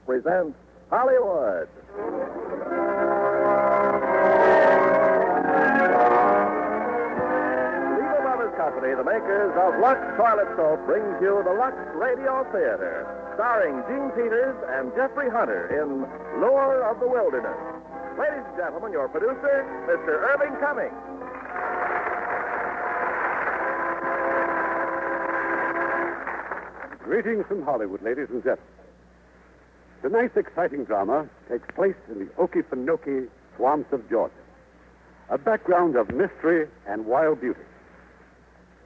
presents Hollywood. Legal Brothers Company, the makers of Lux Toilet Soap, brings you the Lux Radio Theater, starring Gene Peters and Jeffrey Hunter in Lure of the Wilderness. Ladies and gentlemen, your producer, Mr. Irving Cummings. Greetings from Hollywood, ladies and gentlemen. Tonight's exciting drama takes place in the Okefenokee swamps of Georgia, a background of mystery and wild beauty.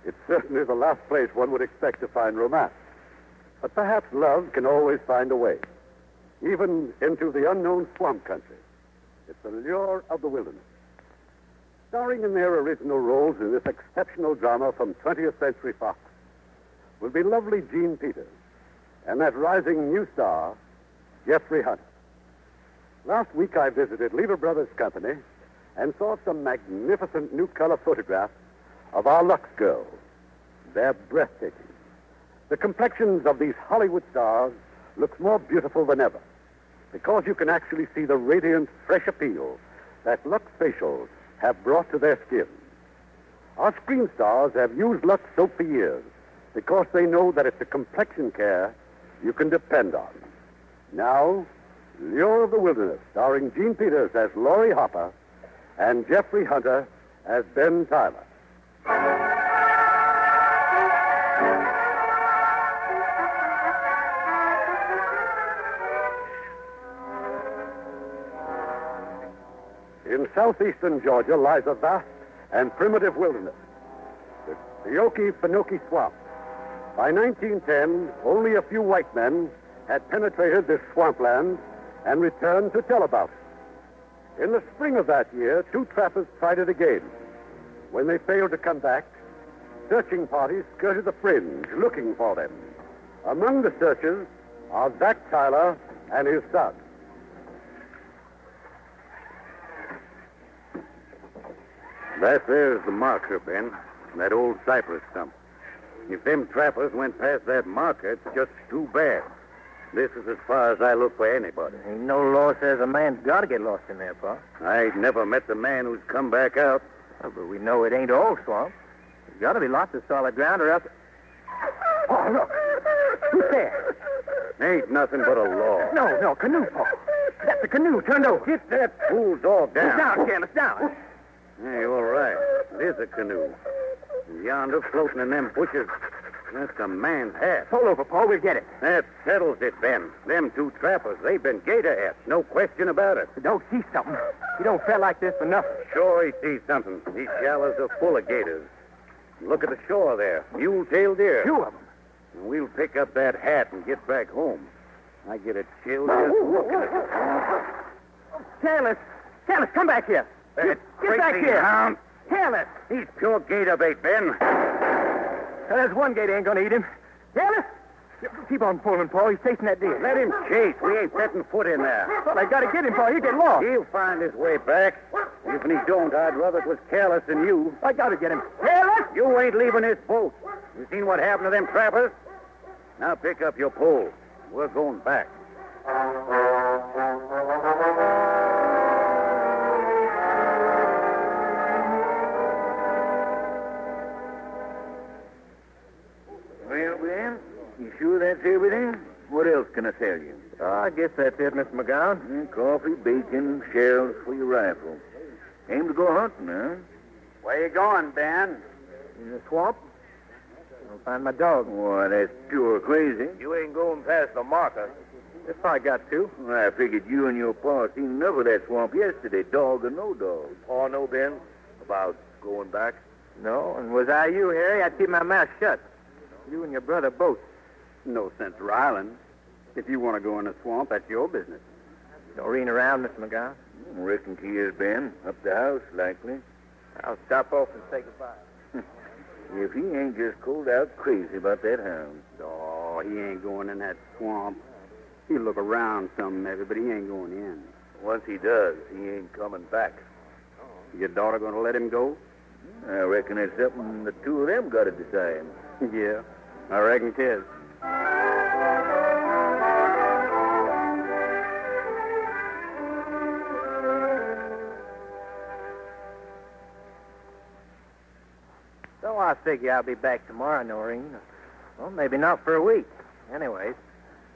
It's certainly the last place one would expect to find romance. But perhaps love can always find a way, even into the unknown swamp country. It's the lure of the wilderness. Starring in their original roles in this exceptional drama from 20th Century Fox will be lovely Gene Peters and that rising new star, Jeffrey Hunter. Last week I visited Lever Brothers Company and saw some magnificent new color photographs of our Lux girls. They're breathtaking. The complexions of these Hollywood stars look more beautiful than ever because you can actually see the radiant, fresh appeal that Lux facials have brought to their skin. Our screen stars have used Lux soap for years because they know that it's a complexion care you can depend on. Now, Lure of the Wilderness, starring Gene Peters as Laurie Hopper and Jeffrey Hunter as Ben Tyler. In southeastern Georgia lies a vast and primitive wilderness, the Okefenokee Swamp. By 1910, only a few white men had penetrated this swampland and returned to tell about it. In the spring of that year, two trappers tried it again. When they failed to come back, searching parties skirted the fringe looking for them. Among the searchers are Zach Tyler and his son. That there's the marker, Ben. That old cypress stump. If them trappers went past that marker, it's just too bad. This is as far as I look for anybody. Ain't no law says a man's got to get lost in there, Pa. I ain't never met the man who's come back out. Oh, but we know it ain't all swamp. There's got to be lots of solid ground or else... Oh, look. Who's there? Ain't nothing but a law. No, canoe, Pa. That's the canoe turned over. Get that fool dog down. Down, Careless, down. Hey, all right. It is a canoe. And yonder, floating in them bushes, that's a man's hat. Pull over, Pa. We'll get it. That settles it, Ben. Them two trappers, they've been gator hats. No question about it. Don't see something. You don't feel like this for nothing. Sure, he sees something. These shallows are full of gators. Look at the shore there. Mule-tailed deer. Two of them. And we'll pick up that hat and get back home. I get a chill just looking at it. Careless, come back here. Get back here. Hound. Careless. He's pure gator bait, Ben. There's one gator ain't going to eat him. Careless. Keep on pulling, Pa. He's chasing that deer. Let him chase. We ain't setting foot in there. Well, I got to get him, Pa. He'll get lost. He'll find his way back. If he don't, I'd rather it was Careless than you. I got to get him. Careless! You ain't leaving this boat. You seen what happened to them trappers? Now pick up your pole. We're going back. Well, Ben, you sure that's everything? What else can I tell you? I guess that's it, Mr. McGowan. Coffee, bacon, shells for your rifle. Aim to go hunting, huh? Where you going, Ben? In the swamp? I'll find my dog. Why, that's pure crazy. You ain't going past the marker. If I got to. I figured you and your pa seen enough of that swamp yesterday, dog or no dog. Oh, no, Ben? About going back? No, and was I you, Harry, I'd keep my mouth shut. You and your brother both. No sense riling. If you want to go in the swamp, that's your business. Doreen around, Mr. McGowan? Reckon he is, Ben. Up the house, likely. I'll stop off and say goodbye. If he ain't just cold out crazy about that hound. Oh, he ain't going in that swamp. He'll look around some, maybe, but he ain't going in. Once he does, he ain't coming back. Your daughter going to let him go? I reckon it's something the two of them got to decide. Yeah, I reckon it is. I figure I'll be back tomorrow, Noreen. Well, maybe not for a week. Anyways,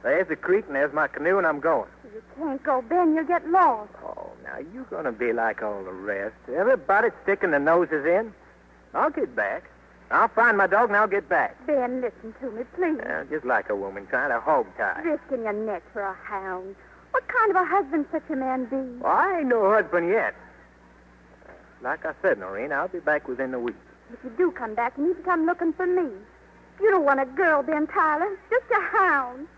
there's the creek and there's my canoe, and I'm going. You can't go, Ben. You'll get lost. Oh, now you're going to be like all the rest. Everybody sticking their noses in. I'll get back. I'll find my dog and I'll get back. Ben, listen to me, please. Just like a woman trying to hog tie. Risking your neck for a hound. What kind of a husband such a man be? Well, I ain't no husband yet. Like I said, Noreen, I'll be back within a week. If you do come back, you need to come looking for me. You don't want a girl, Ben Tyler. Just a hound.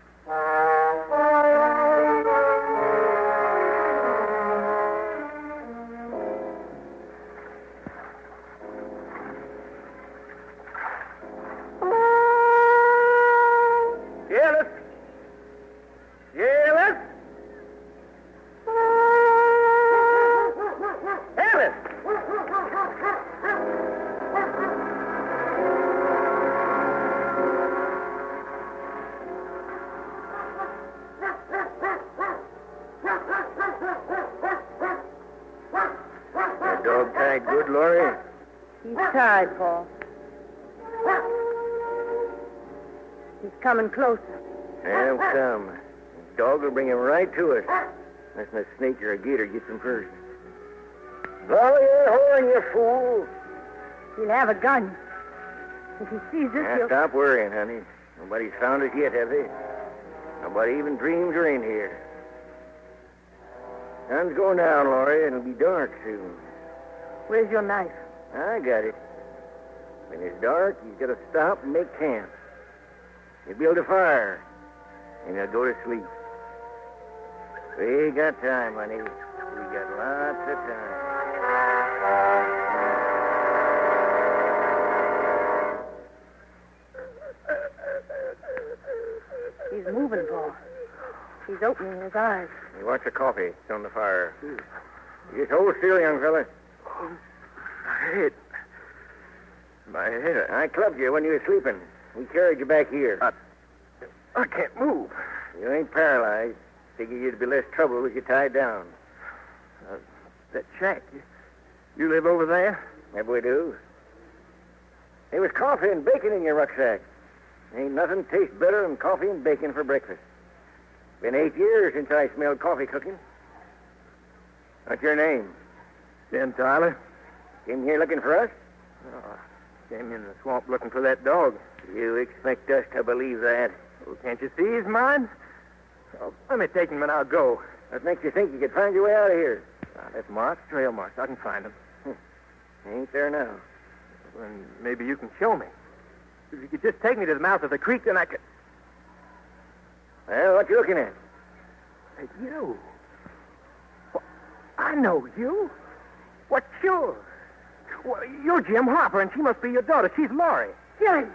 Gillis! Gillis! Gillis! Your dog tied good, Laurie? He's tied, Paul. He's coming closer. He'll come. The dog will bring him right to us. Unless a snake or a gator gets him first. Blow your horn, you fool. He'll have a gun. If he sees us, he'll... Stop worrying, honey. Nobody's found us yet, have they? Nobody even dreams we're in here. Sun's going down, Laurie. It'll be dark soon. Where's your knife? I got it. When it's dark, you got to stop and make camp. You build a fire, and you'll go to sleep. We got time, honey. We got lots of time. He's moving, Paul. He's opening his eyes. Hey, watch the coffee. It's on the fire. You just hold still, young fella. My head. I clubbed you when you were sleeping. We carried you back here. I can't move. You ain't paralyzed. Figure you'd be less trouble if you tied down. That shack. You live over there? Maybe we do. There was coffee and bacon in your rucksack. Ain't nothing tastes better than coffee and bacon for breakfast. Been 8 years since I smelled coffee cooking. What's your name? Ben Tyler. Came here looking for us? Oh, came in the swamp looking for that dog. You expect us to believe that? Well, can't you see he's mine? Oh, let me take him and I'll go. What makes you think you could find your way out of here? That's marks, trail marks. I can find them. Ain't there now. Then maybe you can show me. If you could just take me to the mouth of the creek, then I could... Well, what you looking at? You. Well, I know you. What's yours? Well, you're Jim Harper, and she must be your daughter. She's Laurie. Kill him.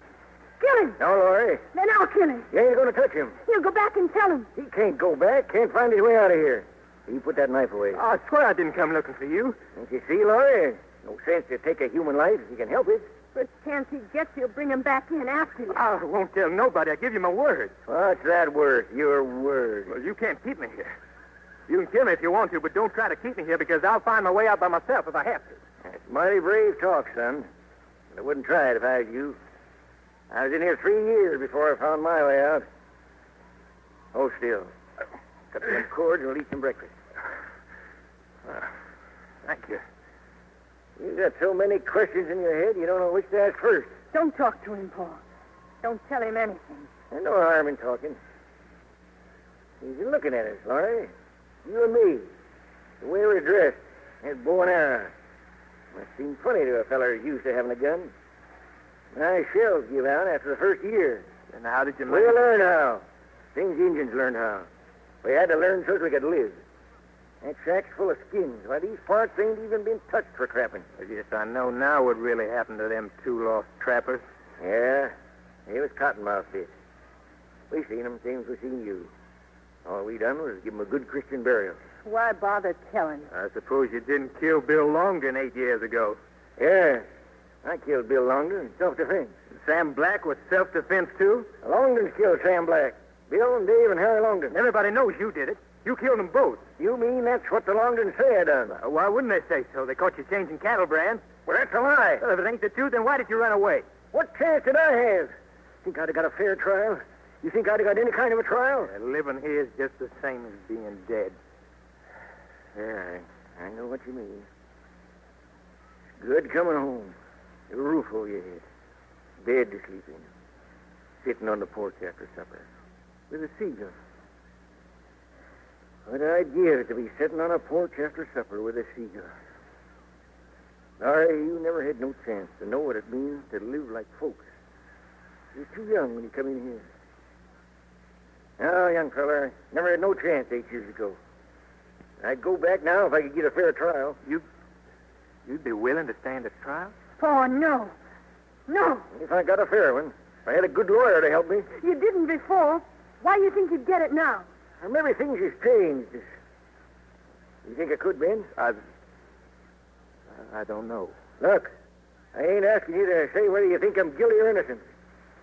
Kill him. No, Laurie. Then I'll kill him. You ain't going to touch him. He'll go back and tell him. He can't go back. Can't find his way out of here. You put that knife away. I swear I didn't come looking for you. Don't you see, Laurie? No sense to take a human life if you can help it. But chance he gets, he'll bring him back in after you. I won't tell nobody. I give you my word. What's that worth? Your word. Well, you can't keep me here. You can kill me if you want to, but don't try to keep me here because I'll find my way out by myself if I have to. That's mighty brave talk, son. But I wouldn't try it if I was you. I was in here 3 years before I found my way out. Hold still. Cut some cords and we'll eat some breakfast. Thank you. You got so many questions in your head, you don't know which to ask first. Don't talk to him, Paul. Don't tell him anything. There's no harm in talking. He's been looking at us, Laurie. You and me. The way we're dressed. That bow and arrow. Must seem funny to a feller who's used to having a gun. My shells give out after the first year. And how did you learn? We learned how. Things Indians learned how. We had to learn so we could live. That shack's full of skins. Why, these parts ain't even been touched for trapping. Yes, I know now what really happened to them 2 lost trappers. Yeah, they was cottonmouth bits. We seen them, same as we seen you. All we done was give them a good Christian burial. Why bother telling? I suppose you didn't kill Bill Longden 8 years ago. Yeah, I killed Bill Longden in self-defense. Sam Black was self-defense, too? Longden's killed Sam Black. Bill and Dave and Harry Longden. Everybody knows you did it. You killed them both. You mean that's what the Longdons say I done? Why wouldn't they say so? They caught you changing cattle brands. Well, that's a lie. Well, if it ain't the truth, then why did you run away? What chance did I have? Think I'd have got a fair trial? You think I'd have got any kind of a trial? Living here is just the same as being dead. Yeah, I know what you mean. It's good coming home. A roof over your head. Bed to sleep in. Sitting on the porch after supper. With a seagull. What I'd give to be sitting on a porch after supper with a seagull. Larry, you never had no chance to know what it means to live like folks. You're too young when you come in here. No, young fella, never had no chance 8 years ago. I'd go back now if I could get a fair trial. You'd be willing to stand a trial? Paul, no. No. If I got a fair one, if I had a good lawyer to help me. You didn't before. Why do you think you'd get it now? Or maybe things has changed. You think I could, Ben? I don't know. Look, I ain't asking you to say whether you think I'm guilty or innocent.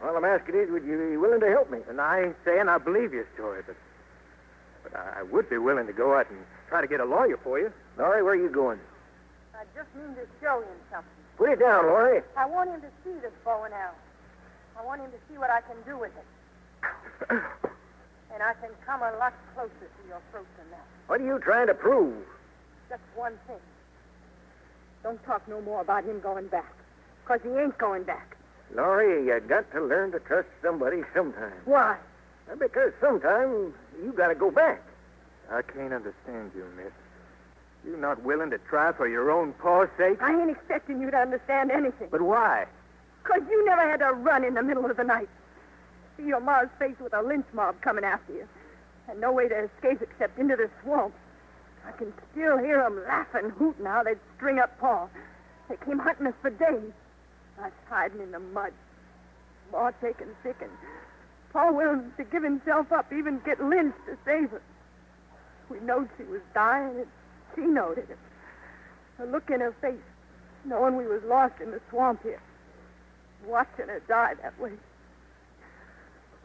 All I'm asking is, would you be willing to help me? And I ain't saying I believe your story, but I would be willing to go out and try to get a lawyer for you. Laurie, where are you going? I just mean to show him something. Put it down, Laurie. I want him to see this bow and arrow. I want him to see what I can do with it. And I can come a lot closer to your throat than that. What are you trying to prove? Just one thing. Don't talk no more about him going back. Because he ain't going back. Laurie, you got to learn to trust somebody sometime. Why? Because sometime you got to go back. I can't understand you, miss. You not willing to try for your own paw's sake? I ain't expecting you to understand anything. But why? Because you never had to run in the middle of the night. See your ma's face with a lynch mob coming after you. And no way to escape except into the swamp. I can still hear them laughing, hooting how they'd string up Pa. They came hunting us for days. Us hiding in the mud. Ma taken sick and Pa willing to give himself up, even get lynched to save her. We knowed she was dying, and she knowed it. The look in her face, knowing we was lost in the swamp here. Watching her die that way.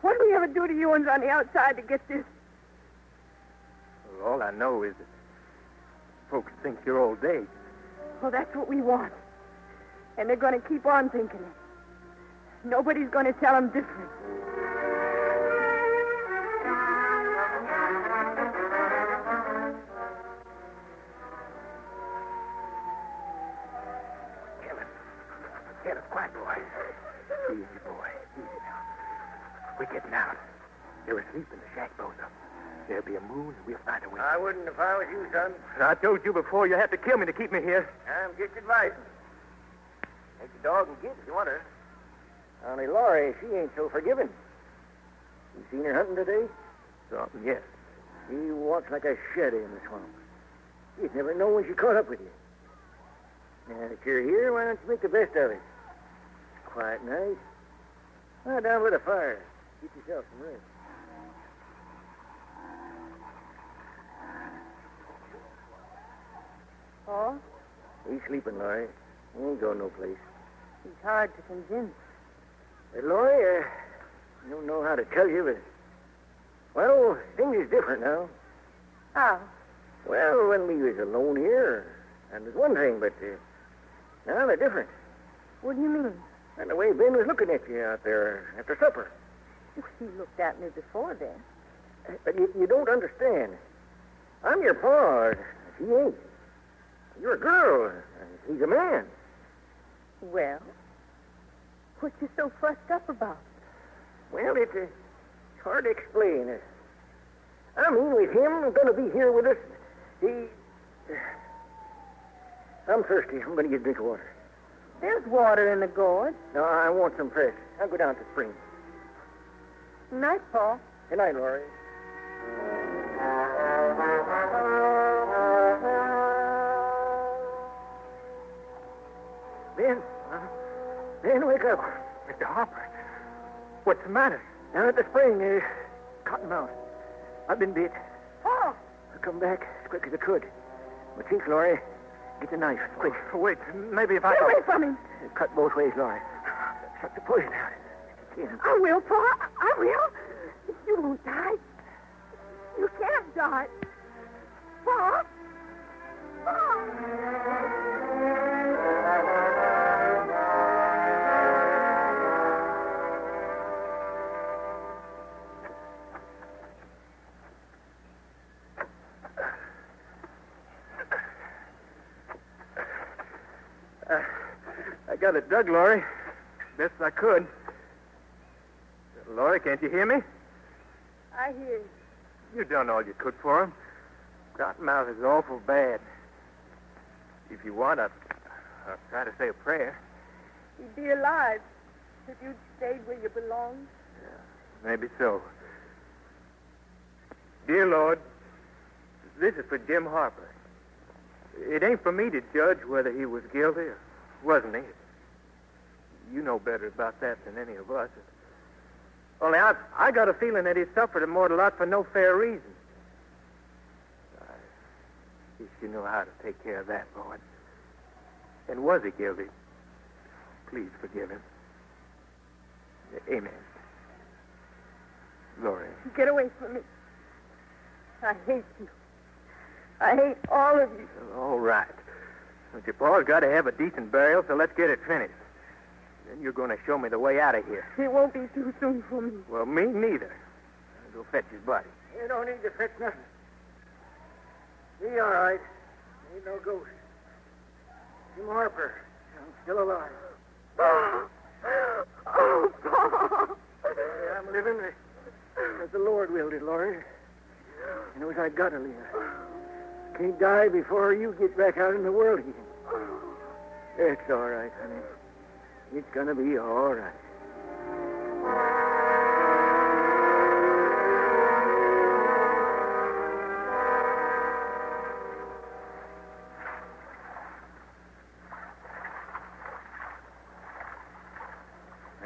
What did we ever do to you ones on the outside to get this? Well, all I know is that folks think you're old age. Well, that's what we want. And they're going to keep on thinking it. Nobody's going to tell them different. Get up, quiet, boy. Easy, boy. Easy now. We're getting out. They're asleep in the shack, both of them. There'll be a moon, and we'll find a way. I wouldn't if I was you, son. I told you before you had to kill me to keep me here. I'm just advising. Take the dog and get if you want her. Only Laurie, she ain't so forgiving. You seen her hunting today? Something, yes. She walks like a shadow in the swamp. You'd never know when she caught up with you. Now that you're here, why don't you make the best of it? Quiet night. Lie down by the fire. Get yourself some rest. Oh? He's sleeping, Laurie. He ain't going no place. He's hard to convince. Laurie, I don't know how to tell you, but... Well, things is different now. How? Well, when we was alone here, that was one thing, but now they're different. What do you mean? And the way Ben was looking at you out there after supper. He looked at me before then. But you don't understand. I'm your pa. He ain't. You're a girl, and he's a man. Well, what you so fussed up about? Well, it's hard to explain. I mean, with him going to be here with us, I'm thirsty. I'm going to get a drink of water. There's water in the gourd. No, I want some fresh. I'll go down to the spring. Night, Paul. Good night, Laurie. Ben, wake up. Mr. Harper, what's the matter? Down at the spring, Cottonmouth. I've been bit. Paul! I'll come back as quick as I could. But think, Laurie, get the knife, quick. Wait, maybe if I... Get away from him! Cut both ways, Laurie. Suck the poison out. Yeah. I will, Paul. I will. You won't die. You can't die. Paul? Paul? got it dug, Laurie. Best I could. Laurie, can't you hear me? I hear you. You done all you could for him. Cottonmouth is awful bad. If you want, I'll try to say a prayer. He'd be alive if you'd stayed where you belonged. Maybe so. Dear Lord, this is for Jim Harper. It ain't for me to judge whether he was guilty or wasn't he. You know better about that than any of us. Only I got a feeling that he suffered a mortal lot for no fair reason. I guess you know how to take care of that, Lord. And was he guilty? Please forgive him. Amen. Laurie. Get away from me. I hate you. I hate all of you. All right. But your pa's got to have a decent burial, so let's get it finished. Then you're going to show me the way out of here. It won't be too soon for me. Well, me neither. I'll go fetch his body. You don't need to fetch nothing. Be all right. Ain't no ghost. Jim Harper. I'm still alive. Oh, Paul. I'm living as the Lord willed it, Laurie. You know, I gotta live. Can't die before you get back out in the world again. It's all right, honey. It's gonna be all right.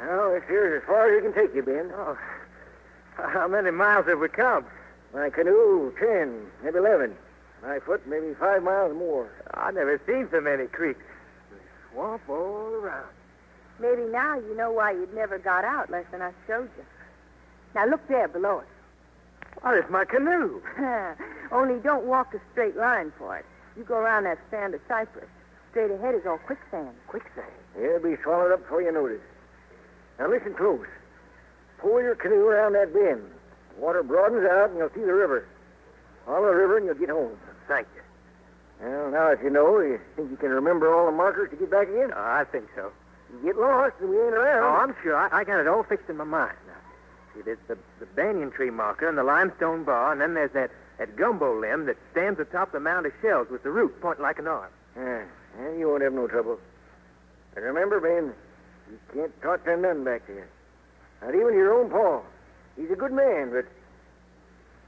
Well, this here's as far as you can take you, Ben. Oh, how many miles have we come? My canoe, 10, maybe 11. My foot, maybe 5 miles more. I've never seen so many creeks. Swamp all around. Maybe now you know why you'd never got out less than I showed you. Now look there below us. Oh, it's my canoe. Only don't walk a straight line for it. You go around that stand of cypress. Straight ahead is all quicksand. Quicksand? It'll be swallowed up before you notice. Now listen close. Pull your canoe around that bend. The water broadens out and you'll see the river. Follow the river and you'll get home. Thank you. Well, now if you know, you think you can remember all the markers to get back again? I think so. You get lost and we ain't around. Oh, I'm sure. I got it all fixed in my mind. Now, see, there's the banyan tree marker and the limestone bar, and then there's that gumbo limb that stands atop the mound of shells with the root pointing like an arm. And you won't have no trouble. And remember, Ben, you can't talk to none back there. Not even your own pa. He's a good man, but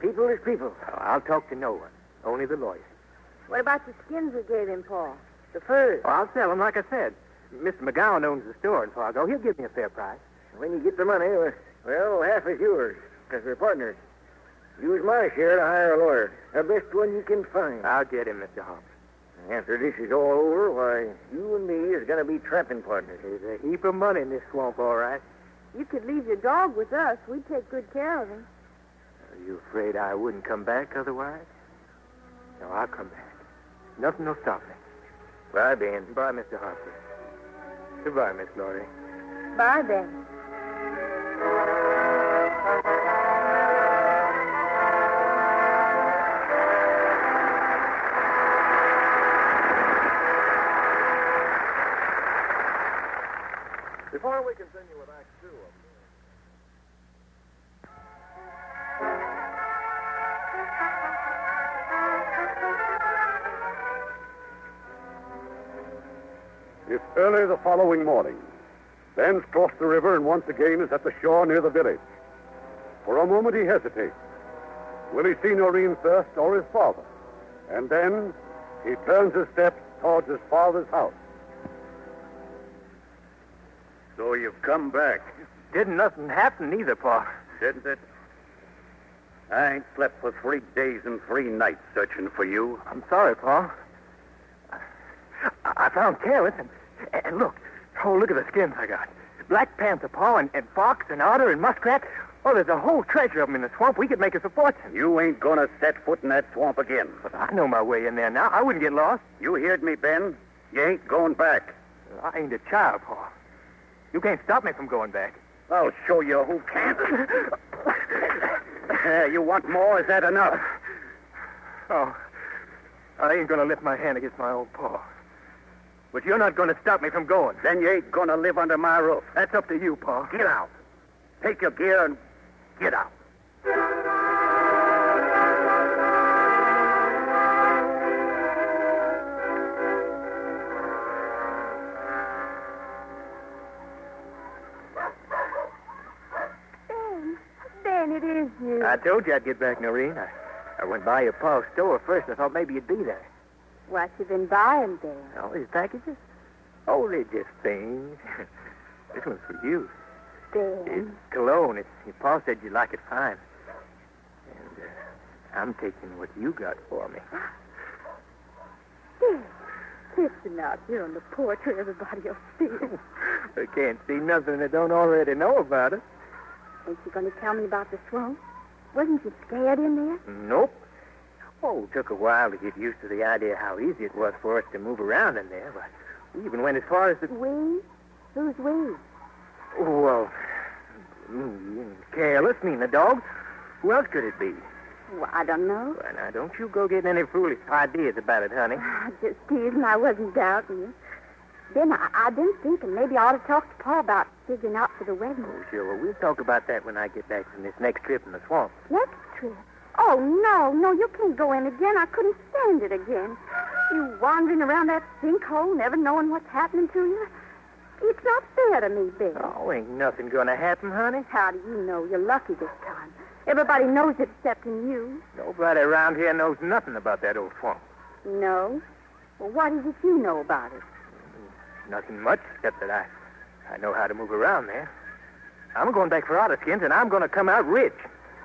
people is people. Oh, I'll talk to no one. Only the lawyer. What about the skins we gave him, Paul? The furs? Oh, I'll sell them, like I said. Mr. McGowan owns the store in Fargo. He'll give me a fair price. When you get the money, well, half is yours, because we're partners. Use my share to hire a lawyer. The best one you can find. I'll get him, Mr. Harper. After this is all over, why, you and me is going to be trapping partners. There's a heap of money in this swamp, all right. You could leave your dog with us. We'd take good care of him. Are you afraid I wouldn't come back otherwise? No, I'll come back. Nothing will stop me. Bye, Ben. Bye, Mr. Harper. Goodbye, Miss Laurie. Bye, Ben. Before we continue with Act 2 of... It's early the following morning. Ben's crossed the river and once again is at the shore near the village. For a moment he hesitates. Will he see Noreen first or his father? And then he turns his steps towards his father's house. So you've come back, Didn't nothing happen either, Pa. didn't it? I ain't slept for 3 days and 3 nights searching for you. I'm sorry, Pa. I found carrots and look. Oh, look at the skins I got. Black panther, Pa, and fox and otter and muskrat. Oh, there's a whole treasure of them in the swamp. We could make us a fortune. You ain't gonna set foot in that swamp again. But I know my way in there now. I wouldn't get lost. You heard me, Ben. You ain't going back. I ain't a child, Pa. You can't stop me from going back. I'll show you who can. You want more? Is that enough? Oh, I ain't gonna lift my hand against my old Pa. But you're not going to stop me from going. Then you ain't gonna live under my roof. That's up to you, Pa. Get out. Take your gear and get out. Ben, it is you. I told you I'd get back, Noreen. I went by your Pa's store first. I thought maybe you'd be there. What you been buying, Ben? Oh, his packages? Oh, they're just things. This one's for you. It's Ben. cologne. Your Pa said you'd like it fine. And I'm taking what you got for me. Ben, listen out here on the porch where everybody will see it. I can't see nothing they don't already know about it. Ain't you going to tell me about the swamp? Wasn't you scared in there? Nope. Oh, it took a while to get used to the idea how easy it was for us to move around in there. But we even went as far as the... We? Who's we? Well, Careless, mean the dog. Who else could it be? Well, I don't know. Well, now, don't you go getting any foolish ideas about it, honey. Just teasing. I wasn't doubting you. Then I've been thinking maybe I ought to talk to Pa about figuring out for the wedding. Oh, sure. Well, we'll talk about that when I get back from this next trip in the swamp. Next trip? Oh, no, you can't go in again. I couldn't stand it again. You wandering around that sinkhole, never knowing what's happening to you. It's not fair to me, Ben. Oh, ain't nothing going to happen, honey. How do you know? You're lucky this time. Everybody knows it excepting you. Nobody around here knows nothing about that old swamp. No? Well, what is it you know about it? Nothing much, except that I know how to move around there. I'm going back for otter skins, and I'm going to come out rich.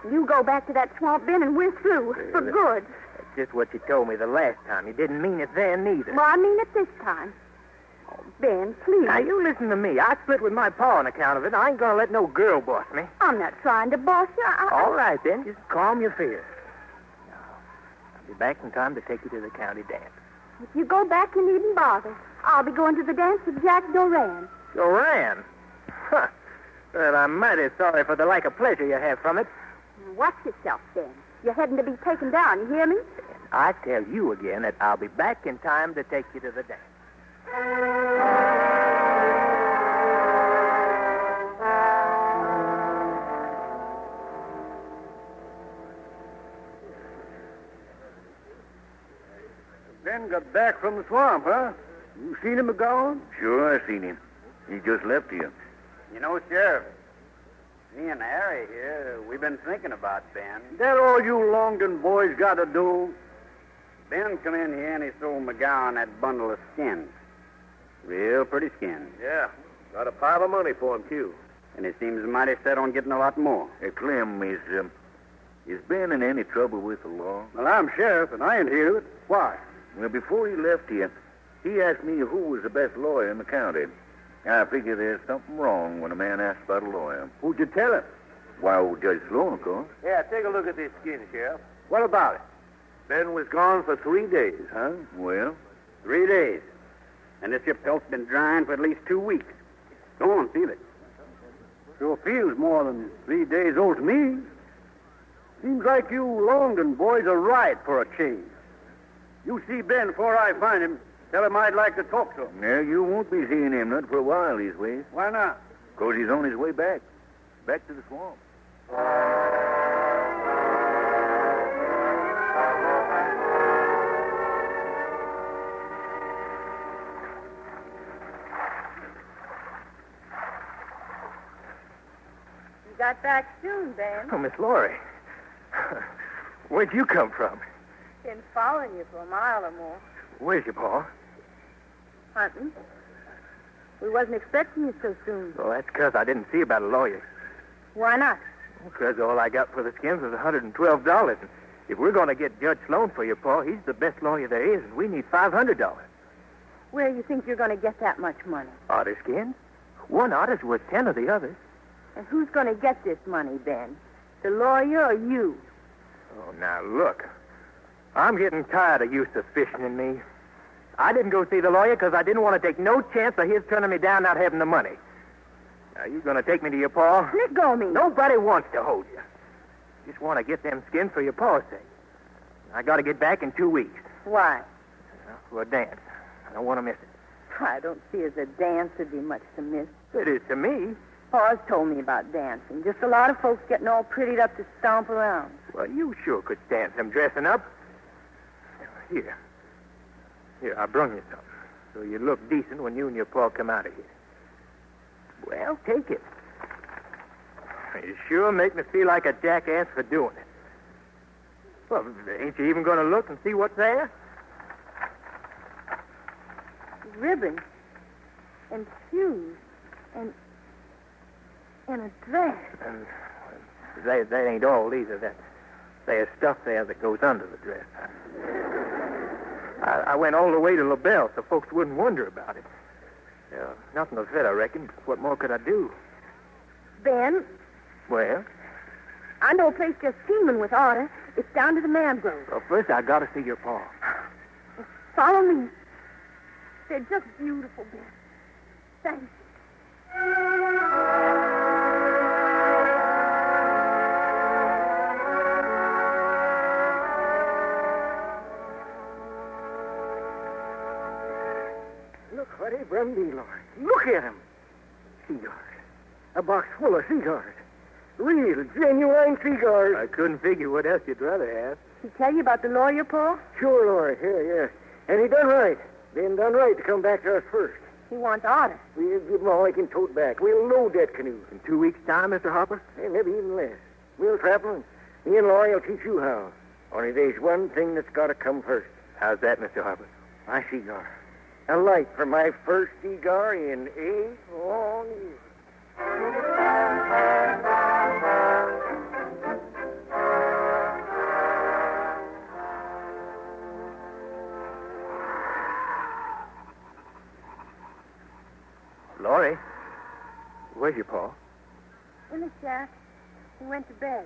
You go back to that swamp, Ben, and we're through. For good. That's just what you told me the last time. You didn't mean it then, neither. Well, I mean it this time. Oh, Ben, please. Now, you listen to me. I split with my pa on account of it. I ain't going to let no girl boss me. I'm not trying to boss you. All right, then. Just calm your fears. Now, I'll be back in time to take you to the county dance. If you go back, you needn't bother. I'll be going to the dance with Jack Doran. Doran? Huh. Well, I'm mighty sorry for the lack of pleasure you have from it. Watch yourself, Ben. You're heading to be taken down, you hear me? And I tell you again that I'll be back in time to take you to the dance. Ben got back from the swamp, huh? You seen him gone? Sure, I seen him. He just left here. You know, Sheriff, me and Harry here, we've been thinking about Ben. That all you Longdon boys got to do? Ben come in here and he sold McGowan that bundle of skins. Real pretty skins. Yeah. Got a pile of money for him, too. And he seems mighty set on getting a lot more. Hey, Clem, is Ben in any trouble with the law? Well, I'm sheriff, and I ain't here with it. Why? Well, before he left here, he asked me who was the best lawyer in the county. I figure there's something wrong when a man asks about a lawyer. Who'd you tell him? Why, old Judge Sloan, of course. Yeah, take a look at this skin, Sheriff. What about it? Ben was gone for 3 days, huh? Well? 3 days. And this here pelt's been drying for at least 2 weeks. Go on, feel it. Sure feels more than 3 days old to me. Seems like you Longdon boys are right for a change. You see Ben before I find him. Tell him I'd like to talk to him. Yeah, you won't be seeing him not for a while these ways. Why not? Because he's on his way back. Back to the swamp. You got back soon, Ben. Oh, Miss Laurie. Where'd you come from? Been following you for a mile or more. Where's your pa? Hunting. We wasn't expecting you so soon. Well, that's because I didn't see about a lawyer. Why not? Because all I got for the skins was $112. And if we're going to get Judge Sloan for your pa, he's the best lawyer there is, and we need $500. Where do you think you're going to get that much money? Otter skins? One otter's worth 10 of the others. And who's going to get this money, Ben? The lawyer or you? Oh, now, look. I'm getting tired of you suspicioning me. I didn't go see the lawyer because I didn't want to take no chance of his turning me down not having the money. Now, you going to take me to your pa? Let go of me. Nobody wants to hold you. Just want to get them skins for your pa's sake. I got to get back in 2 weeks. Why? For a dance. I don't want to miss it. I don't see as a dance would be much to miss. It is to me. Pa's told me about dancing. Just a lot of folks getting all prettied up to stomp around. Well, you sure could stand some dressing up. Here, I brung you something, so you look decent when you and your pa come out of here. Well, take it. You sure make me feel like a jackass for doing it. Well, ain't you even going to look and see what's there? Ribbons and shoes and a dress. And that ain't all either. There's stuff there that goes under the dress. I went all the way to LaBelle so folks wouldn't wonder about it. Nothing will fit, I reckon. What more could I do? Ben? Well? I know a place just teeming with order. It's down to the mangrove. Well, first I got to see your pa. Follow me. They're just beautiful, Ben. Thank you. Look what he brung me, Lord. Look at him. Cigars. A box full of cigars. Real, genuine cigars. I couldn't figure what else you'd rather have. He tell you about the lawyer, Pa? Sure, Lord. Here. And he done right. Ben done right to come back to us first. He wants order. We'll give him all he can tote back. We'll load that canoe. In 2 weeks' time, Mr. Harper? Maybe even less. We'll travel, and me and Laurie will teach you how. Only there's one thing that's got to come first. How's that, Mr. Harper? My cigar. A light for my first cigar in 8 long years. Laurie, where's your pa? In the shack. He went to bed.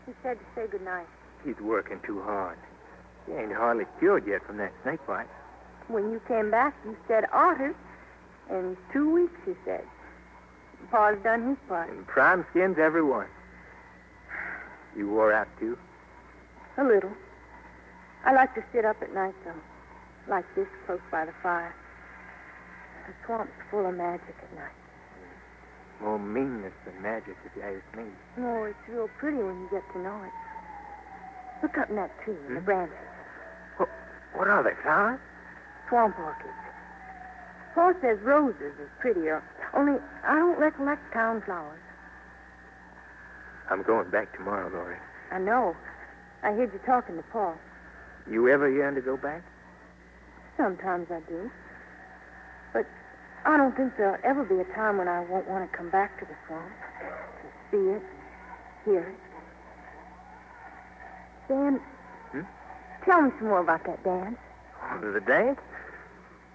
He said to say goodnight. He's working too hard. He ain't hardly cured yet from that snake bite. When you came back, you said order. In 2 weeks, he said. Pa's done his part. And prime skins, every one. You wore out, too? A little. I like to sit up at night, though. Like this, close by the fire. The swamp's full of magic at night. More meanness than magic, if you ask me. Oh, it's real pretty when you get to know it. Look up in that tree, in the branches. What are they, flowers? Swamp orchids. Paul says roses is prettier, only I don't recollect town flowers. I'm going back tomorrow, Laurie. I know. I heard you talking to Paul. You ever yearn to go back? Sometimes I do. But I don't think there'll ever be a time when I won't want to come back to the swamp. To see it, hear it. Dan, tell me some more about that dance. The dance?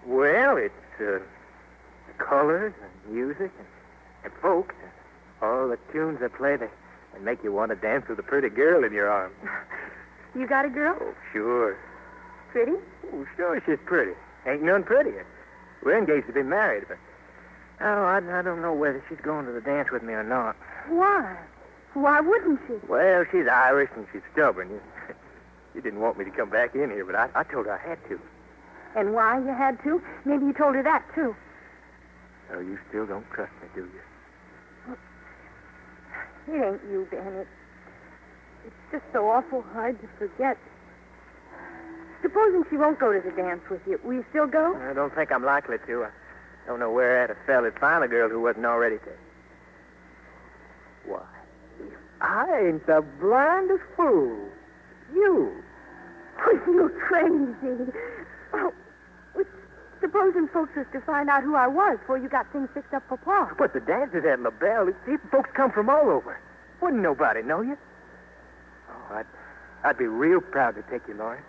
Well, it's colors and music and folks. All the tunes they play, they make you want to dance with a pretty girl in your arms. You got a girl? Oh, sure. Pretty? Oh, sure she's pretty. Ain't none prettier. We're engaged to be married, but I don't know whether she's going to the dance with me or not. Why? Why wouldn't she? Well, she's Irish and she's stubborn. You didn't want me to come back in here, but I told her I had to. And why you had to? Maybe you told her that, too. Oh, you still don't trust me, do you? It ain't you, Ben. It's just so awful hard to forget. Supposing she won't go to the dance with you, will you still go? I don't think I'm likely to. I don't know where at a fella'd find a girl who wasn't already dead. Why, I ain't the blindest fool. You. Oh, you crazy. Oh, supposing folks was to find out who I was before you got things fixed up for Pa. But the dance is at LaBelle. Folks come from all over. Wouldn't nobody know you? Oh, I'd be real proud to take you, Laurie.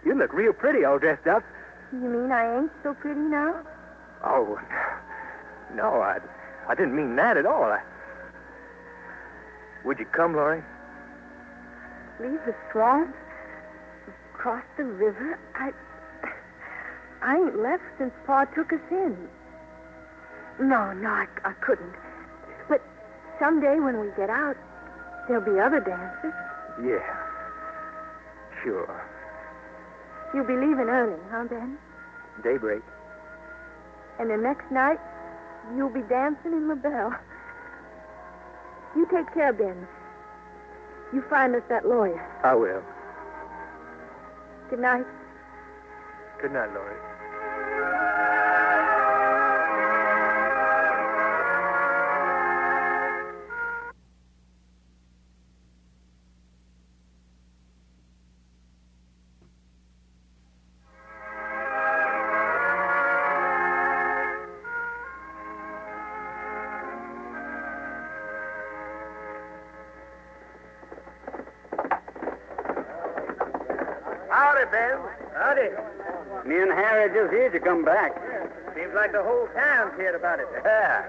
You look real pretty all dressed up. You mean I ain't so pretty now? Oh, no, I didn't mean that at all. Would you come, Laurie? Leave the swamp? Cross the river? I ain't left since Pa took us in. No, I couldn't. But someday when we get out, there'll be other dances. Yeah, sure. You'll be leaving early, huh, Ben? Daybreak. And the next night, you'll be dancing in LaBelle. You take care, Ben. You find us that lawyer. I will. Good night. Good night, Laurie. Howdy, Ben. Howdy. Me and Harry just heard you come back. Seems like the whole town's heard about it. Yeah.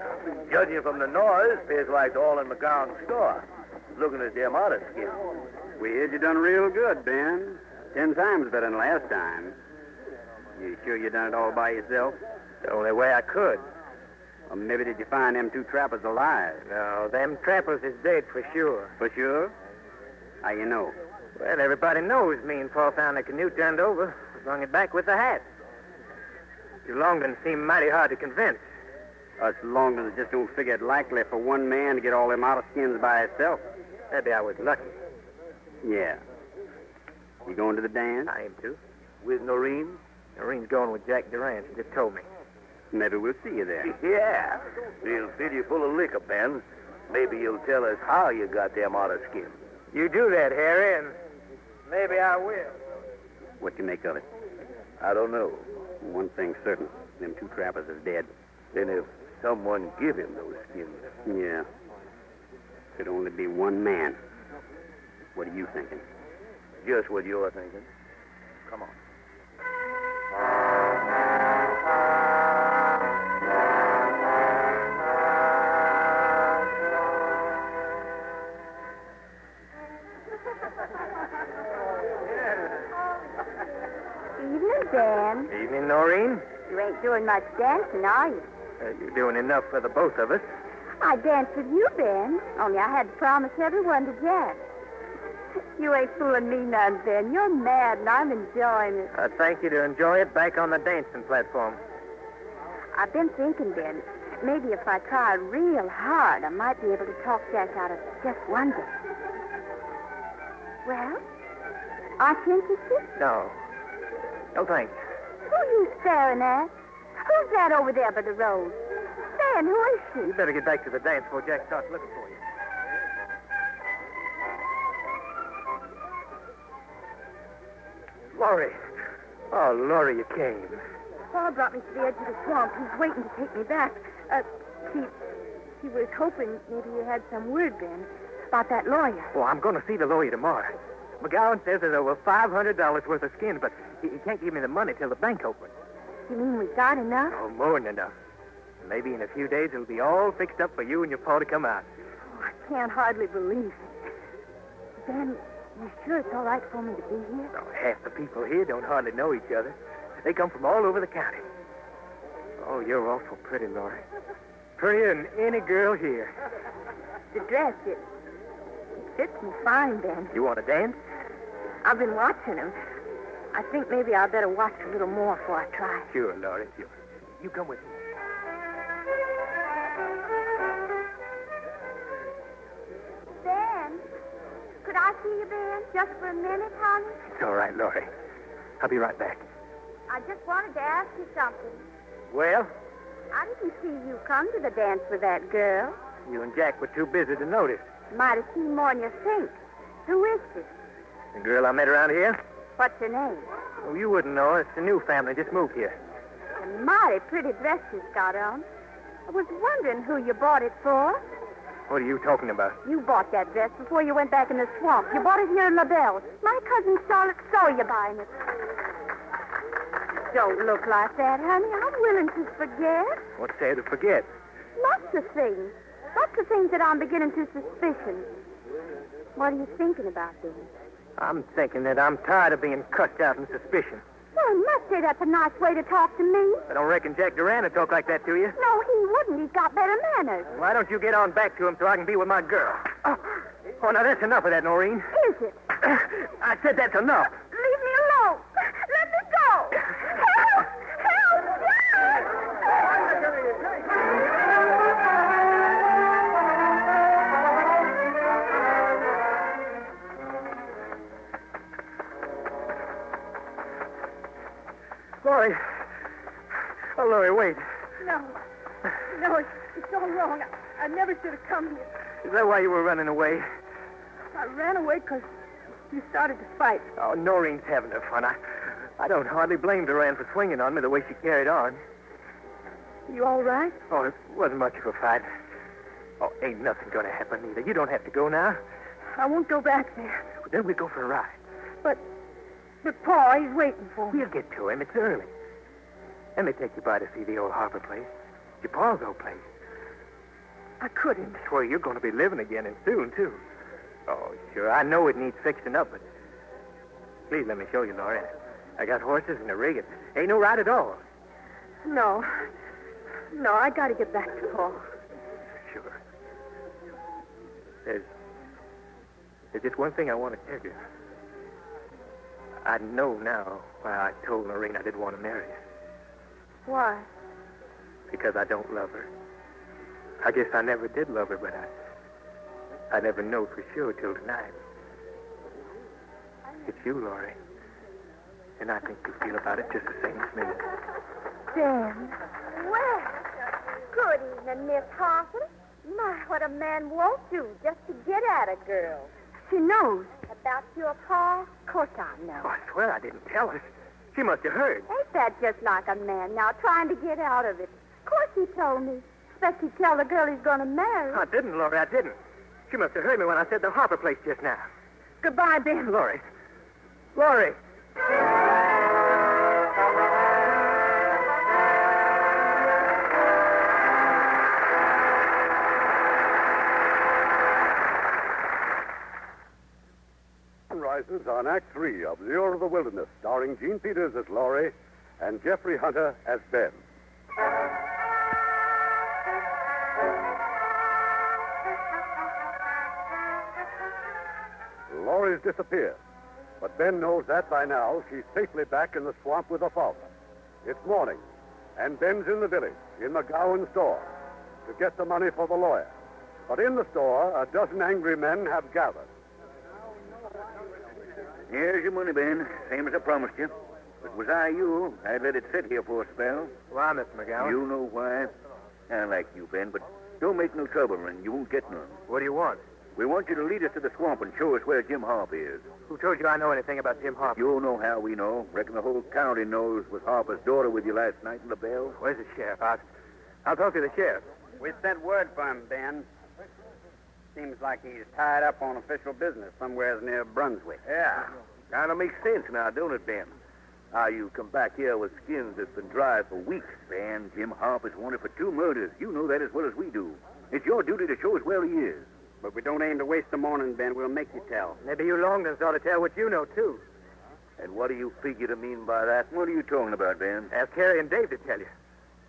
Judging from the noise, appears like all in McGowan's store. Looking at them other skins. We heard you done real good, Ben. 10 times better than last time. You sure you done it all by yourself? The only way I could. Or maybe did you find them 2 trappers alive? No, them trappers is dead for sure. For sure? How you know? Well, everybody knows me and Paul found the canoe turned over. Brung it back with the hat. You Longdon seem mighty hard to convince. Us Longdons just don't figure it likely for one man to get all them outer skins by himself. Maybe I was lucky. Yeah. You going to the dance? I am too. With Noreen? Noreen's going with Jack Durant. She just told me. Maybe we'll see you there. Yeah. He'll fill you full of liquor, Ben. Maybe you'll tell us how you got them otter skins. You do that, Harry, and maybe I will. What you make of it? I don't know. One thing's certain. Them 2 trappers is dead. Then if someone give him those skins. Yeah. Could only be one man. What are you thinking? Just what you're thinking. Come on. Evening, Ben. Evening, Noreen. You ain't doing much dancing, are you? You're doing enough for the both of us. I danced with you, Ben. Only I had to promise everyone to Jack. You ain't fooling me none, Ben. You're mad, and I'm enjoying it. I'd thank you to enjoy it back on the dancing platform. I've been thinking, Ben, maybe if I tried real hard, I might be able to talk Jack out of just one dance. Well, aren't you interested? No. No, thanks. Who are you staring at? Who's that over there by the road? Ben, who is she? You better get back to the dance before Jack starts looking for you. Laurie. Oh, Laurie, you came. Paul brought me to the edge of the swamp. He's waiting to take me back. He was hoping maybe you had some word, Ben, about that lawyer. Well, I'm going to see the lawyer tomorrow. McGowan says there's over $500 worth of skins, but he can't give me the money till the bank opens. You mean we got enough? Oh, more than enough. Maybe in a few days it'll be all fixed up for you and your pa to come out. Oh, I can't hardly believe it. Ben, you sure it's all right for me to be here? Oh, half the people here don't hardly know each other. They come from all over the county. Oh, you're awful pretty, Laurie. Prettier than any girl here. The dress, it fits me fine, Ben. You want to dance? I've been watching him. I think maybe I'd better watch a little more before I try. Sure, Laurie, sure. You come with me. Ben, could I see you, Ben, just for a minute, honey? It's all right, Laurie. I'll be right back. I just wanted to ask you something. Well, I didn't see you come to the dance with that girl. you and Jack were too busy to notice. Might have seen more than you think. Who is she? The girl I met around here? What's her name? Oh, you wouldn't know. It's a new family. Just moved here. A mighty pretty dress she's got on. I was wondering who you bought it for. What are you talking about? You bought that dress before you went back in the swamp. You bought it here in LaBelle. My cousin Charlotte saw you buying it. Don't look like that, honey. I'm willing to forget. What's there to forget? Lots of things. Lots of things that I'm beginning to suspicion. What are you thinking about, Ben? I'm thinking that I'm tired of being cussed out in suspicion. Well, I must say that's a nice way to talk to me. I don't reckon Jack Durant would talk like that to you. No, he wouldn't. He's got better manners. Why don't you get on back to him so I can be with my girl? Oh, now that's enough of that, Noreen. Is it? I said that's enough. Leave me alone. Let me go. Help! Help! Laurie. Oh, Laurie, wait. No, it's all wrong. I never should have come here. Is that why you were running away? I ran away because you started to fight. Oh, Noreen's having her fun. I don't hardly blame Duran for swinging on me the way she carried on. You all right? Oh, it wasn't much of a fight. Oh, ain't nothing going to happen either. You don't have to go now. I won't go back there. Well, then we go for a ride. But Pa, he's waiting for me. We'll get to him. It's early. Let me take you by to see the old Harper place. Your pa's old place. I couldn't. It's where you're going to be living again and soon, too. Oh, sure. I know it needs fixing up, but please let me show you, Laurie. I got horses and a rig. It ain't no ride at all. No, I got to get back to Pa. Sure. There's just one thing I want to tell you. I know now why I told Noreen I didn't want to marry her. Why? Because I don't love her. I guess I never did love her, but I never know for sure till tonight. It's you, Laurie. And I think you feel about it just the same as me. Dan. Well, good evening, Miss Harper. My, what a man won't do just to get at a girl. She knows. About your pa? Of course I know. Oh, I swear I didn't tell her. She must have heard. Ain't that just like a man now trying to get out of it? Of course he told me. Expect he'd tell the girl he's going to marry. I didn't, Laurie, I didn't. She must have heard me when I said the Harper place just now. Goodbye, Ben. Laurie. Laurie. Rises on Act 3 of Lure of the Wilderness, starring Gene Peters as Laurie and Jeffrey Hunter as Ben. Laurie's disappeared, but Ben knows that by now she's safely back in the swamp with her father. It's morning, and Ben's in the village, in McGowan's store, to get the money for the lawyer. But in the store, a dozen angry men have gathered. Here's your money, Ben, same as I promised you. But was I you, I'd let it sit here for a spell. Why, Mr. McGowan? You know why. I like you, Ben, but don't make no trouble, and you won't get none. What do you want? We want you to lead us to the swamp and show us where Jim Harper is. Who told you I know anything about Jim Harper? You know how we know. Reckon the whole county knows was Harper's daughter with you last night in the bell. Where's the sheriff? I'll talk to the sheriff. We sent word for him, Ben. Seems like he's tied up on official business somewhere near Brunswick. Yeah. Kind of makes sense now, don't it, Ben? How you come back here with skins that's been dry for weeks. Ben, Jim Harper's wanted for 2 murders. You know that as well as we do. It's your duty to show us where he is. But we don't aim to waste the morning, Ben. We'll make you tell. Maybe you Longdons ought to tell what you know, too. And what do you figure to mean by that? What are you talking about, Ben? Ask Harry and Dave to tell you.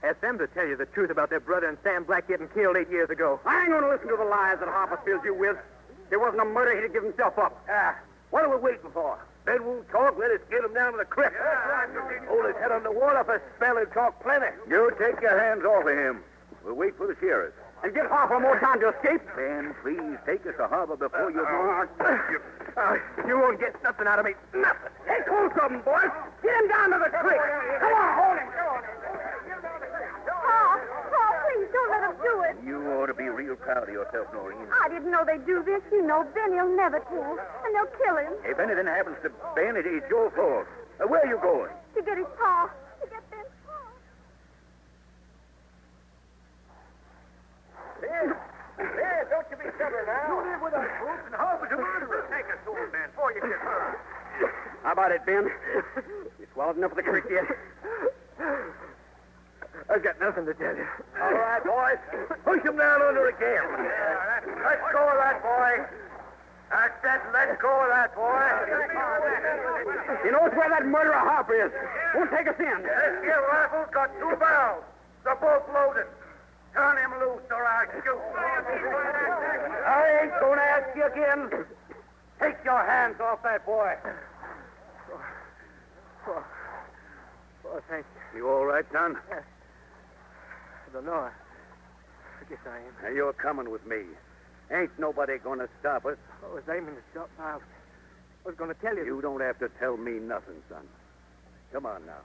Ask them to tell you the truth about their brother and Sam Black getting killed 8 years ago. I ain't going to listen to the lies that Harper fills you with. If there wasn't a murder, he'd have given himself up. What are we waiting for? Ben won't talk. Let us get him down to the creek. Hold his head under water for a spell and talk plenty. You take your hands off of him. We'll wait for the sheriff. And give Harper more time to escape. Ben, please take us to Harper before you go. You won't get nothing out of me. Nothing. Take hold of him, boys. Get him down to the creek. Come on, hold him. Pa, please don't let him do it. You ought to be real proud of yourself, Noreen. I didn't know they'd do this. You know, Ben, he'll never tell. And they'll kill him. If anything happens to Ben, it's your fault. Where are you going? To get his pa. To get Ben's pa. There, don't you be stubborn now. You live with us, folks, and Harper's a murderer. Take us to him, Ben, before you get hurt. How about it, Ben? You swallowed enough of the creek yet? I've got nothing to tell you. All right, boys. Push him down under again. Let go of that boy. That's that. Let go of that boy. He knows where that murderer Harper is. Won't take us in. This here rifle's got 2 barrels. They're both loaded. Turn him loose or I'll shoot. I ain't going to ask you again. Take your hands off that boy. Oh, thank you. You all right, son? I don't know. I guess I am. Now, you're coming with me. Ain't nobody going to stop us. I was aiming to stop. I was going to tell you. You don't have to tell me nothing, son. Come on now.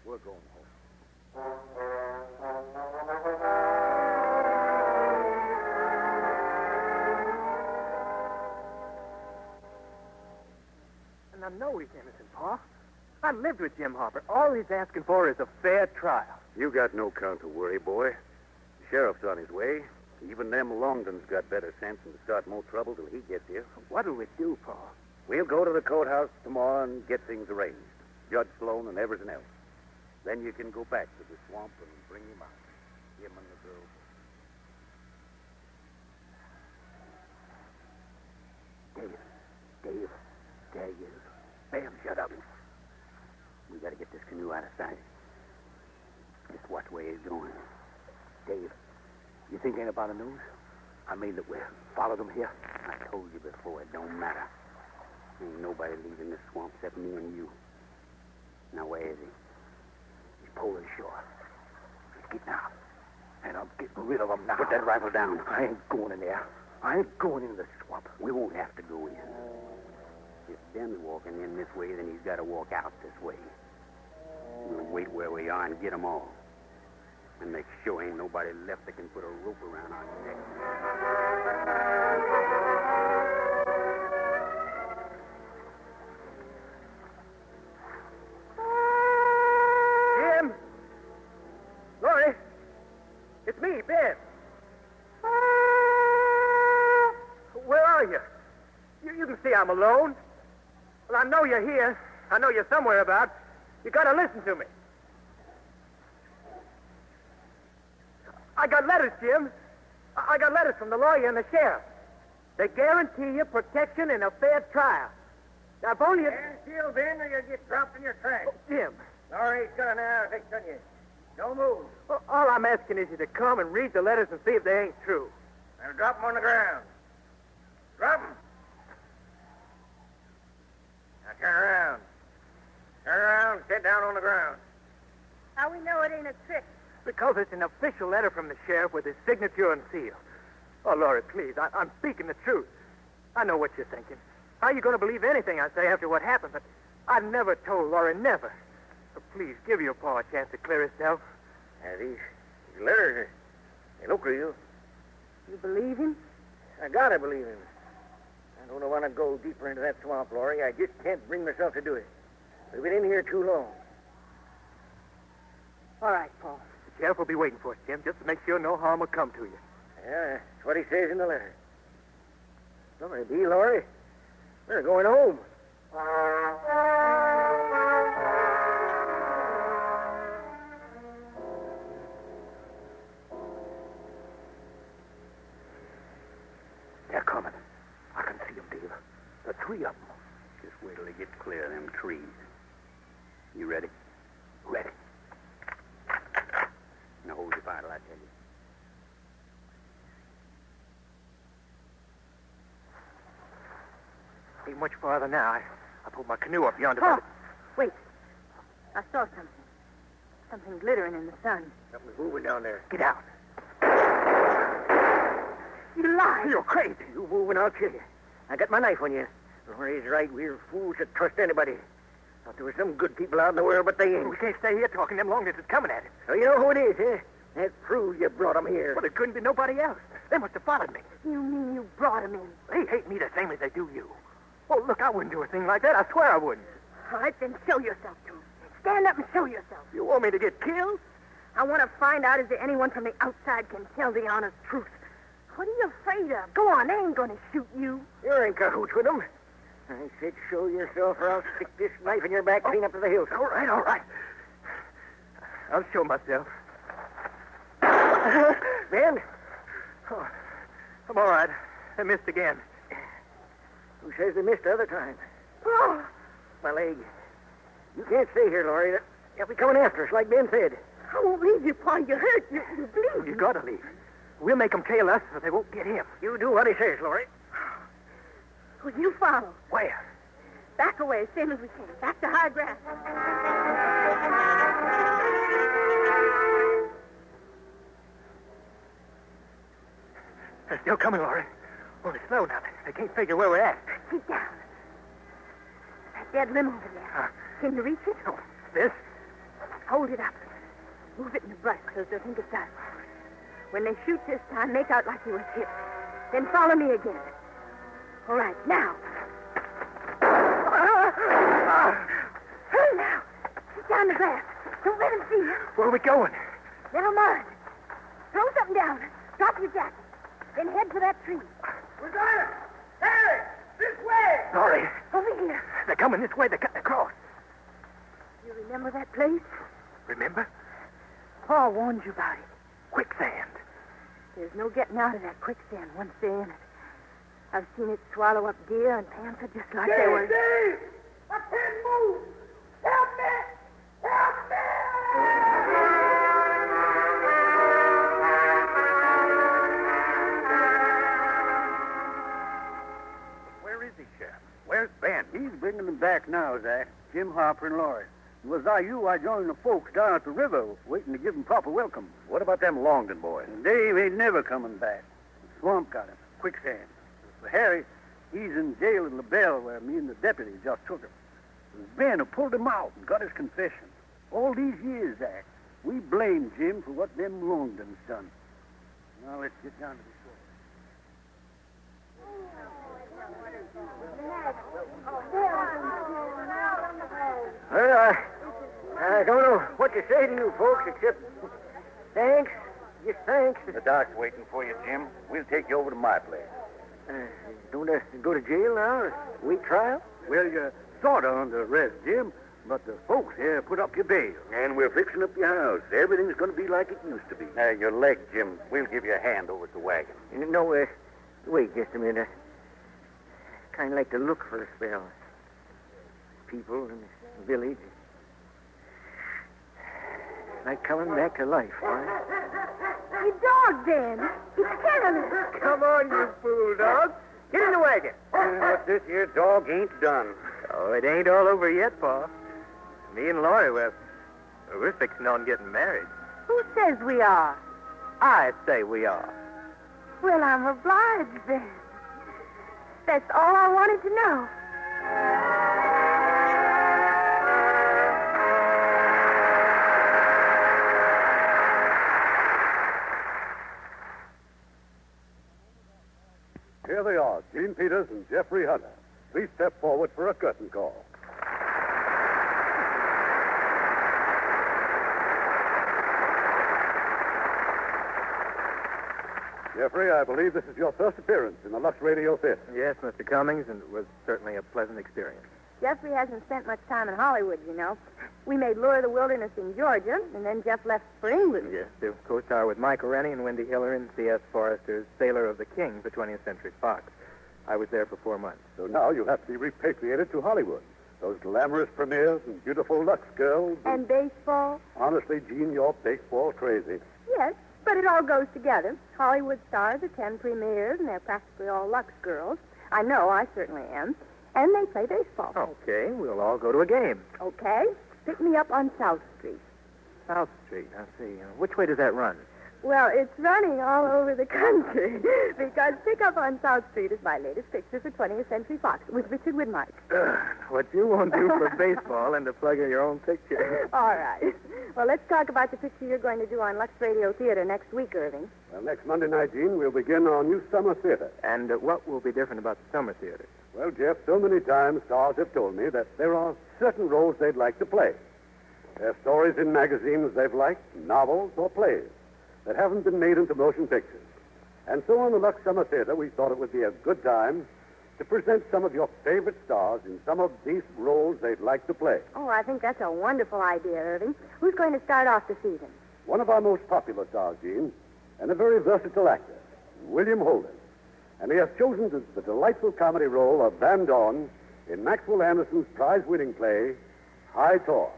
We're going home. And I know he's innocent, Pa. I lived with Jim Harper. All he's asking for is a fair trial. You got no count to worry, boy. The sheriff's on his way. Even them Longdons got better sense than to start more trouble till he gets here. What'll we do, Pa? We'll go to the courthouse tomorrow and get things arranged. Judge Sloan and everything else. Then you can go back to the swamp and bring him out. Him and the girl. Dave. There he is. Bam, shut up. We got to get this canoe out of sight. Just watch where he's going. Dave, you think ain't about the news? I mean that we followed him here? I told you before, it don't matter. Ain't nobody leaving this swamp except me and you. Now, where is he? He's pulling shore. He's getting out. And I'm getting rid of him now. Put that rifle down. I ain't going in there. I ain't going in the swamp. We won't have to go in. If Ben's walking in this way, then he's got to walk out this way. We'll wait where we are and get them all. And make sure ain't nobody left that can put a rope around our neck. Jim! Laurie! It's me, Ben. Where are you? You can see I'm alone. Well, I know you're here. I know you're somewhere about. You got to listen to me. I got letters, Jim. I got letters from the lawyer and the sheriff. They guarantee you protection in a fair trial. Now, if only you... Stand still, Ben, or you'll get dropped in your tracks. Oh, Jim. Laurie's got an hour fixed on you. Don't move. Well, all I'm asking is you to come and read the letters and see if they ain't true. Now drop them on the ground. Drop them. Now turn around. Turn around, sit down on the ground. How we know it ain't a trick? Because it's an official letter from the sheriff with his signature and seal. Oh, Laura, please, I'm speaking the truth. I know what you're thinking. How are you going to believe anything I say after what happened? But I never told Laura, never. So please, give your pa a chance to clear himself. These letters, they look real. You believe him? I gotta believe him. I don't want to go deeper into that swamp, Laurie. I just can't bring myself to do it. We've been in here too long. All right, Paul. The sheriff will be waiting for us, Jim, just to make sure no harm will come to you. Yeah, that's what he says in the letter. Something to be, Laurie. We're going home. They're coming. I can see them, Dave. The three of them. Just wait till they get clear of them trees. You ready? Ready. Now hold your fire till I tell you. Ain't much farther now. I pulled my canoe up yonder. Paul, wait. I saw something. Something glittering in the sun. Something's moving down there. Get out. You lie. You're crazy. You move and I'll kill you. I got my knife on you. Laurie's right. We're fools to trust anybody. Thought there were some good people out in the world, but they ain't. We can't stay here talking them long as it's coming at us. So you know who it is, eh? That proves you brought them here. Well, there couldn't be nobody else. They must have followed me. You mean you brought him in? They hate me the same as they do you. Oh, look, I wouldn't do a thing like that. I swear I wouldn't. All right, then show yourself to him. Stand up and show yourself. You want me to get killed? I want to find out if there anyone from the outside can tell the honest truth. What are you afraid of? Go on, they ain't going to shoot you. You're in cahoots with them. I said show yourself or I'll stick this knife in your back clean up to the hills. All right, all right. I'll show myself. Ben? Oh, I'm all right. I missed again. Who says they missed the other time? Oh, My leg. You can't stay here, Laurie. They'll be coming after us, like Ben said. I won't leave you, Paul. You're hurt. You bleed. You gotta leave. We'll make them tail us so they won't get him. You do what he says, Laurie. Well, you follow. Where? Back away as soon as we can. Back to high grass. They're still coming, Laurie. Only slow now. They can't figure where we're at. Keep down. That dead limb over there. Can you reach it? Oh, this? Hold it up. Move it in the brush so they'll think it's us. When they shoot this time, make out like you was hit. Then follow me again. All right, now. Hurry now. Sit down the grass. Don't let him see you. Where are we going? Never mind. Throw something down. Drop your jacket. Then head for that tree. We're going. Harry, this way. Sorry. Over here. They're coming this way. They're cutting across. You remember that place? Remember? Paul warned you about it. Quicksand. There's no getting out of that quicksand once they're in it. I've seen it swallow up deer and panther just like they were. Dave! I can't move. Help me! Help me! Where is he, Sheriff? Where's Ben? He's bringing them back now, Zach. Jim Harper and Laurie. Was I joined the folks down at the river, waiting to give them proper welcome. What about them Longdon boys? And Dave ain't never coming back. The swamp got him. Quicksand. For Harry, he's in jail in LaBelle, where me and the deputy just took him. It was Ben who pulled him out and got his confession. All these years, Zach, we blame Jim for what them Longdons done. Now let's get down to the shore. Well, I don't know what to say to you folks except thanks. Just thanks. The doc's waiting for you, Jim. We'll take you over to my place. Don't have to go to jail now or wait trial? Well, you're sort of under arrest, Jim, but the folks here put up your bail. And we're fixing up your house. Everything's going to be like it used to be. Your leg, Jim. We'll give you a hand over at the wagon. No, wait just a minute. Kind of like to look for a spell. People in the village. Like coming back to life, right? You dog, Dan. He's careless. Come on, you fool dog. Get in the wagon. What this here dog ain't done. Oh, it ain't all over yet, Pa. Me and Laurie, we're fixing on getting married. Who says we are? I say we are. Well, I'm obliged then. That's all I wanted to know. Here they are, Gene Peters and Jeffrey Hunter. Please step forward for a curtain call. Jeffrey, I believe this is your first appearance in the Lux Radio Theater. Yes, Mr. Cummings, and it was certainly a pleasant experience. Jeffrey hasn't spent much time in Hollywood, you know. We made Lure of the Wilderness in Georgia, and then Jeff left for England. Yes, to co-star with Michael Rennie and Wendy Hiller in C.S. Forrester's Sailor of the King for 20th Century Fox. I was there for 4 months. So now you'll have to be repatriated to Hollywood. Those glamorous premieres and beautiful Lux girls. And baseball? Honestly, Gene, you're baseball crazy. Yes, but it all goes together. Hollywood stars attend premieres, and they're practically all Lux girls. I know, I certainly am. And they play baseball. Okay, we'll all go to a game. Okay. Pick me up on South Street. South Street, I see. Which way does that run? Well, it's running all over the country because Pick Up on South Street is my latest picture for 20th Century Fox with Richard Widmark. What you won't do for baseball and to plug in your own picture. All right. Well, let's talk about the picture you're going to do on Lux Radio Theater next week, Irving. Well, next Monday night, Gene, we'll begin our new summer theater. And what will be different about the summer theater? Well, Jeff, so many times stars have told me that there are certain roles they'd like to play. There are stories in magazines they've liked, novels or plays that haven't been made into motion pictures. And so on the Lux Summer Theater, we thought it would be a good time to present some of your favorite stars in some of these roles they'd like to play. Oh, I think that's a wonderful idea, Irving. Who's going to start off the season? One of our most popular stars, Gene, and a very versatile actor, William Holden. And he has chosen the delightful comedy role of Van Dorn in Maxwell Anderson's prize-winning play, High Tor,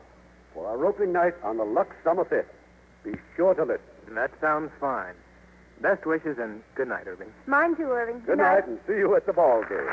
for our opening night on the Lux Summer Theater. Be sure to listen. That sounds fine. Best wishes and good night, Irving. Mine too, Irving. Good night, and see you at the ball game.